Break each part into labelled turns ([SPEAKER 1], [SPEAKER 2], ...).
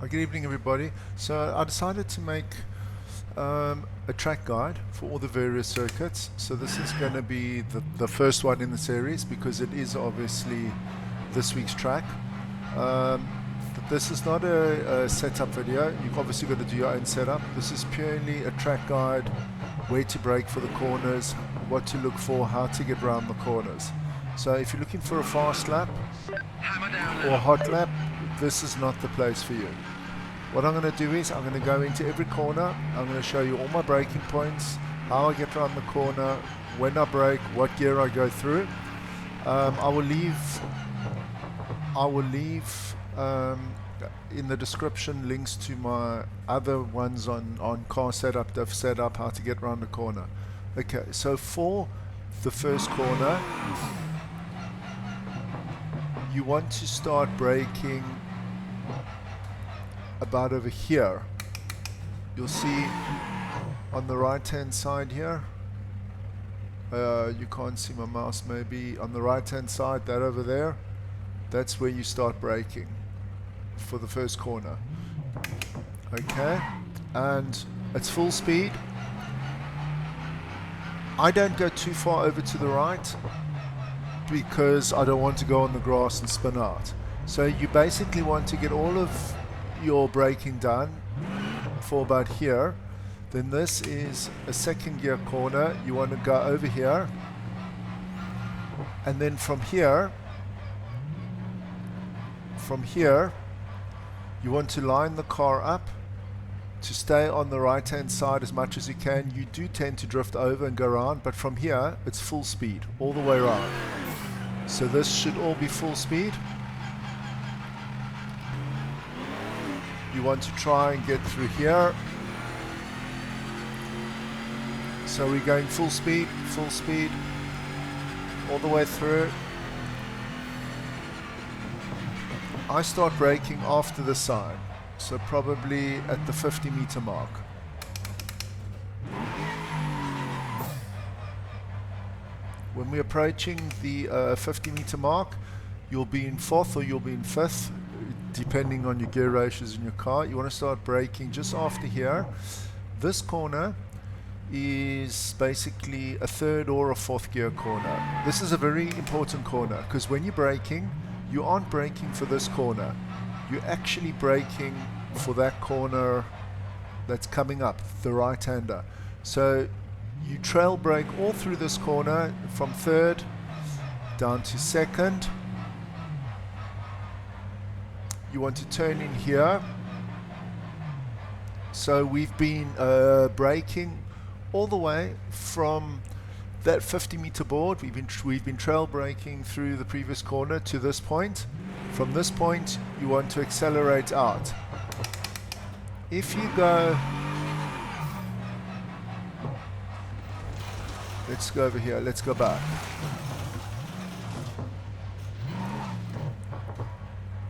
[SPEAKER 1] Good evening, everybody. So I decided to make a track guide for all the various circuits. So this is going to be the first one in the series because it is obviously this week's track. This is not a setup video. You've obviously got to do your own setup. This is purely a track guide, where to brake for the corners, what to look for, how to get around the corners. So if you're looking for a fast lap or a hot lap, this is not the place for you. What I'm going to do is I'm going to go into every corner. I'm going to show you all my braking points, how I get around the corner, when I brake, what gear I go through. I will leave in the description links to my other ones on car setup, diff setup, how to get around the corner. Okay, so for the first corner, you want to start braking about over here. You'll see on the right hand side here, you can't see my mouse, maybe on the right hand side, that over there, that's where you start braking for the first corner. Okay, and it's full speed. I don't go too far over to the right because I don't want to go on the grass and spin out. So you basically want to get all of your braking done for about here. Then this is a second gear corner. You want to go over here, and then from here you want to line the car up to stay on the right hand side as much as you can. You do tend to drift over and go around, but from here it's full speed all the way around. So this should all be full speed. You want to try and get through here. So we're going full speed, all the way through. I start braking after the sign, so probably at the 50-meter mark. When we're approaching the 50-meter mark, you'll be in fourth or you'll be in fifth, depending on your gear ratios in your car. You want to start braking just after here. This corner is basically a third or a fourth gear corner. This is a very important corner because when you're braking, you aren't braking for this corner. You're actually braking for that corner that's coming up, the right-hander. So you trail brake all through this corner from third down to second. You want to turn in here. So we've been braking all the way from that 50-meter board. We've been trail braking through the previous corner to this point. From this point, you want to accelerate out. If you go, let's go over here. Let's go back.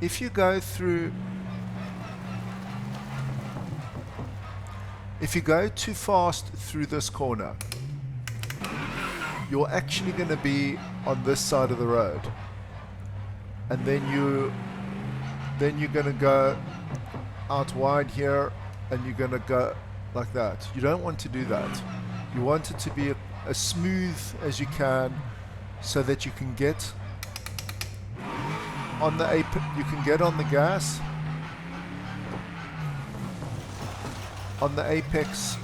[SPEAKER 1] If you go too fast through this corner, you're actually going to be on this side of the road, and then you're going to go out wide here, and you're going to go like that. You don't want to do that. You want it to be as smooth as you can, so that you can get on the you can get on the gas on the apex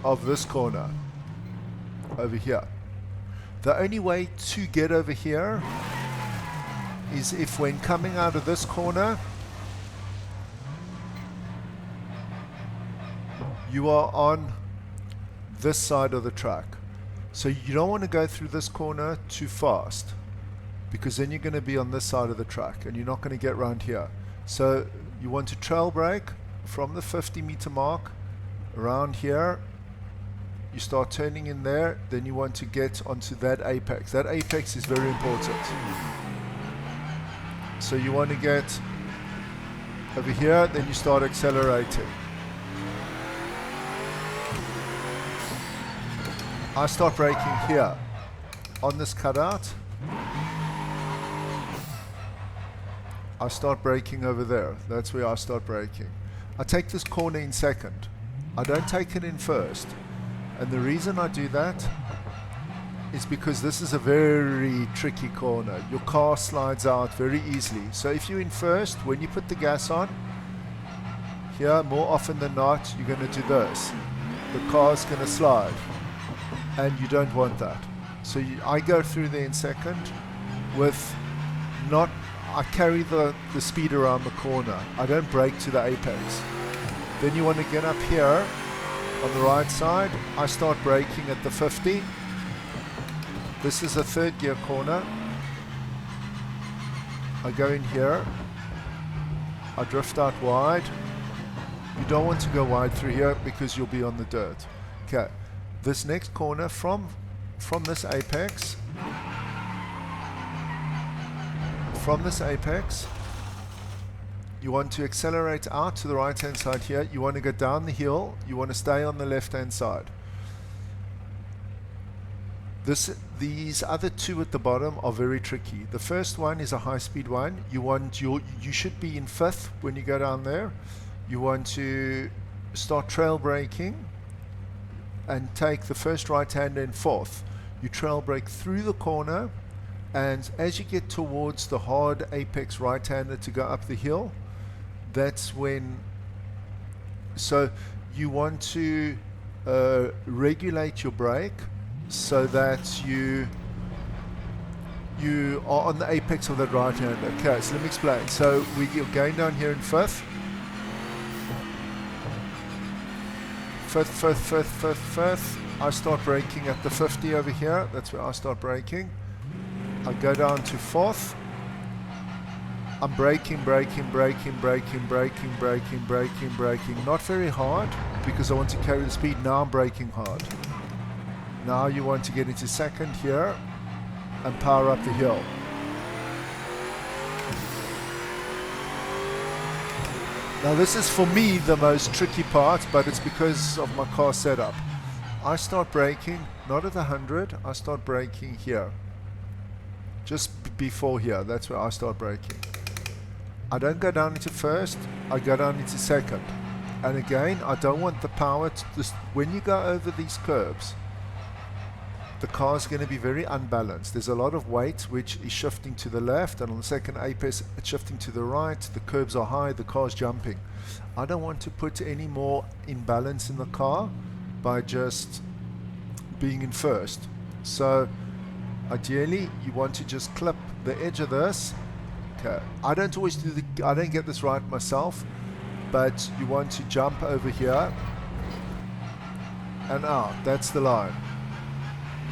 [SPEAKER 1] of this corner over here. The only way to get over here is if when coming out of this corner you are on this side of the track. So you don't want to go through this corner too fast, because then you're going to be on this side of the track and you're not going to get around here. So you want to trail brake from the 50-meter mark around here. You start turning in there, then you want to get onto that apex. That apex is very important. So you want to get over here, then you start accelerating. I start braking here on this cutout. I start braking over there. That's where I start braking. I take this corner in second. I don't take it in first. And the reason I do that is because this is a very tricky corner. Your car slides out very easily. So if you're in first, when you put the gas on, here, more often than not, you're going to do this. The car's going to slide. And you don't want that. So I go through there in second with not, I carry the speed around the corner. I don't brake to the apex. Then you want to get up here on the right side. I start braking at the 50. This is a third gear corner. I go in here. I drift out wide. You don't want to go wide through here because you'll be on the dirt. Okay, this next corner from this apex, you want to accelerate out to the right hand side here. You want to go down the hill. You want to stay on the left hand side. These other two at the bottom are very tricky. The first one is a high speed one. You should be in fifth when you go down there. You want to start trail braking and take the first right hander in fourth. You trail brake through the corner, and as you get towards the hard apex right hander to go up the hill, that's when, so you want to regulate your brake so that you are on the apex of that right hander. Okay, so let me explain. So we're going down here in fifth. Fifth. I start braking at the 50 over here. That's where I start braking. I go down to fourth. I'm braking. Not very hard because I want to carry the speed. Now I'm braking hard. Now you want to get into second here and power up the hill. Now this is for me the most tricky part, but it's because of my car setup. I start braking, not at 100, I start braking here. Just before here, that's where I start braking. I don't go down into first, I go down into second. And again, I don't want the power to just, when you go over these curbs, the car's going to be very unbalanced. There's a lot of weight which is shifting to the left, and on the second apex it's shifting to the right. The curbs are high, the car's jumping. I don't want to put any more imbalance in the car by just being in first. So ideally you want to just clip the edge of this. Okay, I don't always I don't get this right myself, but you want to jump over here and out. That's the line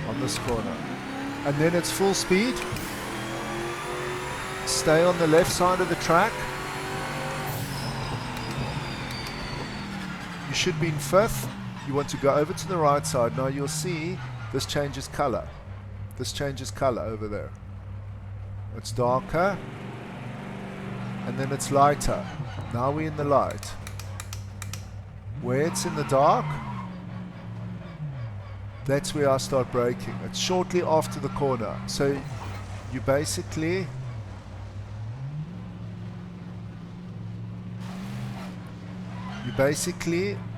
[SPEAKER 1] on this corner, and then it's full speed. Stay on the left side of the track. You should be in fifth. You want to go over to the right side. Now you'll see this changes color. This changes color over there. It's darker and then it's lighter. Now we're in the light. Where it's in the dark, that's where I start braking. It's shortly after the corner. So you basically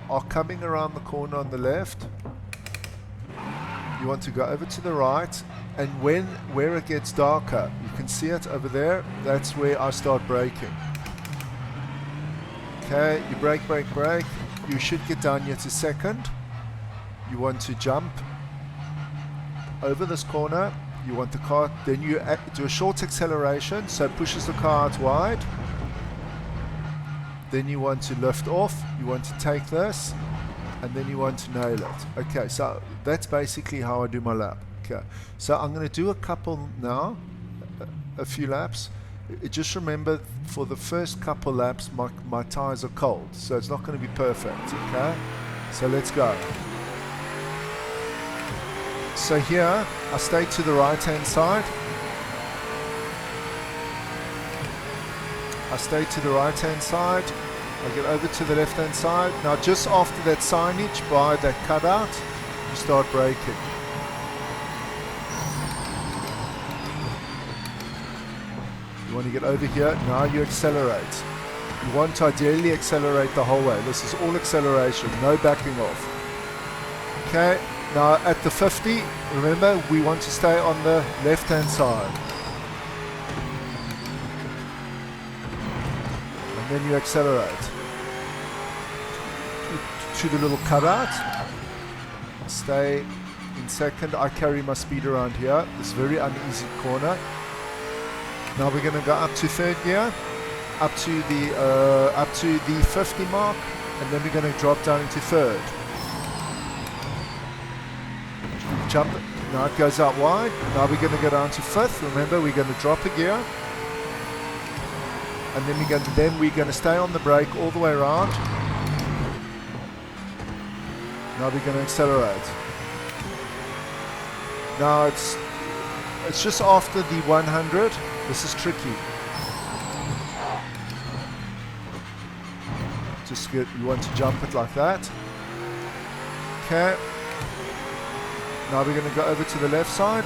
[SPEAKER 1] are coming around the corner on the left. You want to go over to the right, and where it gets darker, you can see it over there, that's where I start braking. Okay, you brake. You should get down here to second. You want to jump over this corner. You want the car, then you do a short acceleration, so it pushes the car out wide. Then you want to lift off. You want to take this, and then you want to nail it. Okay, so that's basically how I do my lap. Okay, so I'm going to do a couple now, a few laps. Just remember, for the first couple laps, my tires are cold, so it's not going to be perfect. Okay, so let's go. So here, I stay to the right hand side. I stay to the right hand side. I get over to the left hand side. Now just after that signage by that cutout, you start braking. You want to get over here. Now you accelerate. You want to ideally accelerate the whole way. This is all acceleration, no backing off. Okay, now at the 50, remember we want to stay on the left-hand side. And then you accelerate to the little cutout. Stay in second. I carry my speed around here. This very uneasy corner. Now we're going to go up to third gear, up to the 50 mark, and then we're going to drop down into third. Jump. Now it goes out wide. Now we're going to go down to fifth. Remember, we're going to drop a gear, and then we're going to stay on the brake all the way around. Now we're going to accelerate. Now it's just after the 100. This is tricky. Just get, you want to jump it like that. Okay. Now we're going to go over to the left side.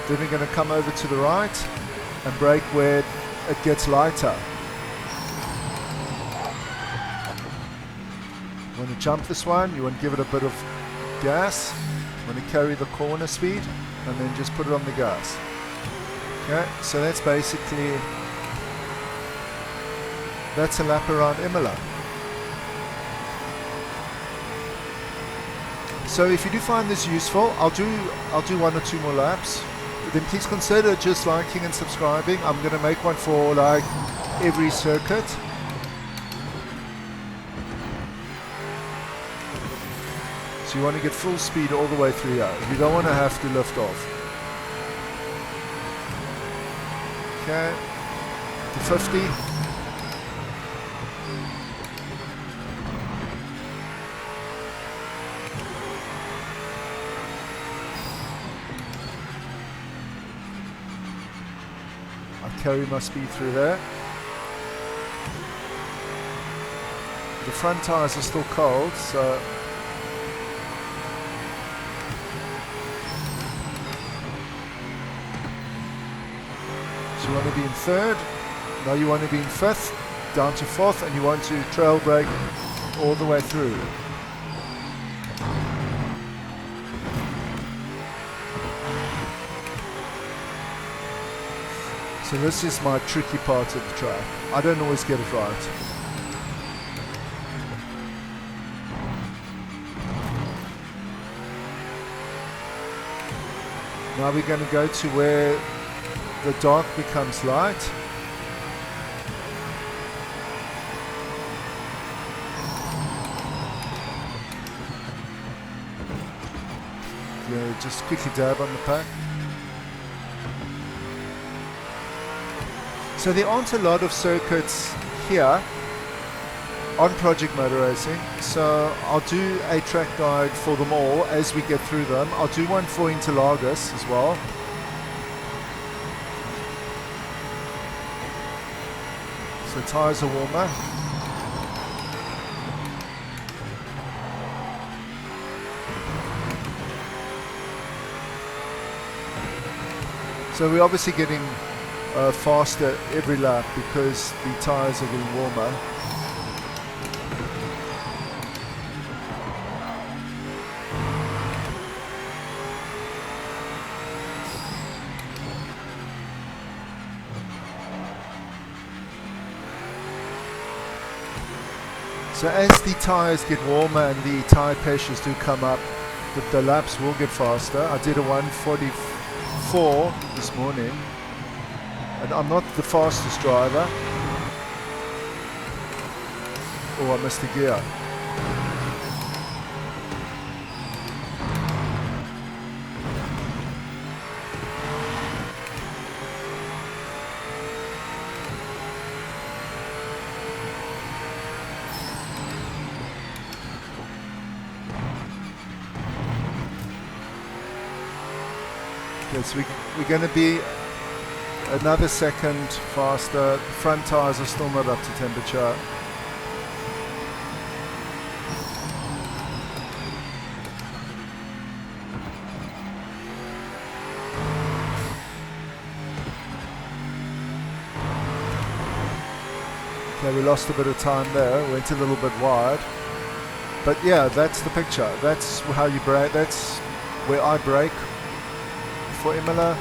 [SPEAKER 1] Then we're going to come over to the right and brake where it gets lighter. You want to jump this one. You want to give it a bit of gas. You want to carry the corner speed and then just put it on the gas. Okay, so that's basically, that's a lap around Imola. So if you do find this useful, I'll do 1 or 2 more laps. Then please consider just liking and subscribing. I'm going to make one for like every circuit. So you want to get full speed all the way through here. You don't want to have to lift off. Okay, to 50. I carry my speed through there. The front tires are still cold, so you want to be in third, now you want to be in fifth, down to fourth, and you want to trail brake all the way through. So this is my tricky part of the track. I don't always get it right. Now we're going to go to where the dark becomes light. Yeah, just quickly dab on the pack. So there aren't a lot of circuits here on Project Motor Racing, so I'll do a track guide for them all as we get through them. I'll do one for Interlagos as well. So tyres are warmer. So we're obviously getting faster every lap because the tyres are getting warmer. So as the tyres get warmer and the tyre pressures do come up, the laps will get faster. I did a 1:44 this morning, and I'm not the fastest driver. Oh, I missed a gear. So we're going to be another second faster. The front tyres are still not up to temperature. Okay, we lost a bit of time there, went a little bit wide. But yeah, that's the picture. That's how you brake. That's where I brake for Imola.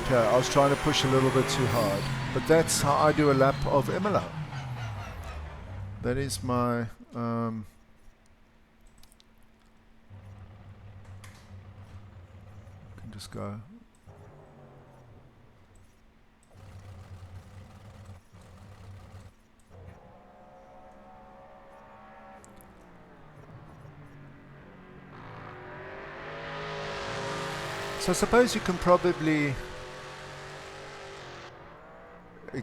[SPEAKER 1] Okay, I was trying to push a little bit too hard. But that's how I do a lap of Imola. That is my... can just go. So I suppose you can probably...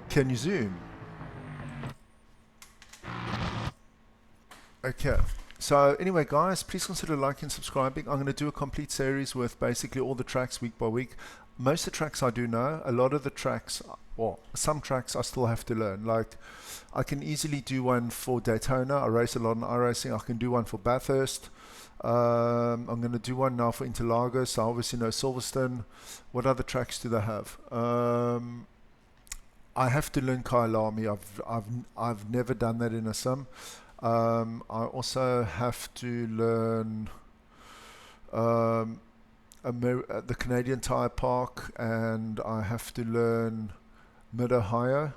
[SPEAKER 1] Can you zoom? Okay. So anyway, guys, please consider liking and subscribing. I'm going to do a complete series with basically all the tracks week by week. Most of the tracks I do know. A lot of the tracks, well, some tracks I still have to learn. Like, I can easily do one for Daytona. I race a lot in iRacing. I can do one for Bathurst. I'm going to do one now for Interlagos. I obviously know Silverstone. What other tracks do they have? I have to learn Kyalami. I've never done that in a sim. I also have to learn the Canadian Tire Park, and I have to learn Mid-Ohio,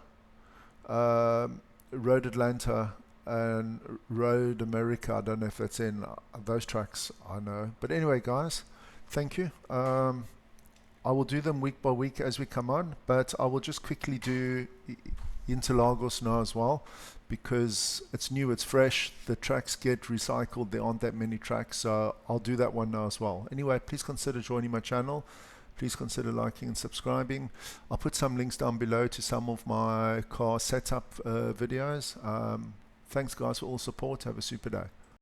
[SPEAKER 1] Road Atlanta, and Road America. I don't know if that's in those tracks. I know, but anyway, guys, thank you. I will do them week by week as we come on, but I will just quickly do Interlagos now as well, because it's new, it's fresh, the tracks get recycled, there aren't that many tracks, so I'll do that one now as well. Anyway, please consider joining my channel, please consider liking and subscribing. I'll put some links down below to some of my car setup videos. Thanks guys for all support, have a super day.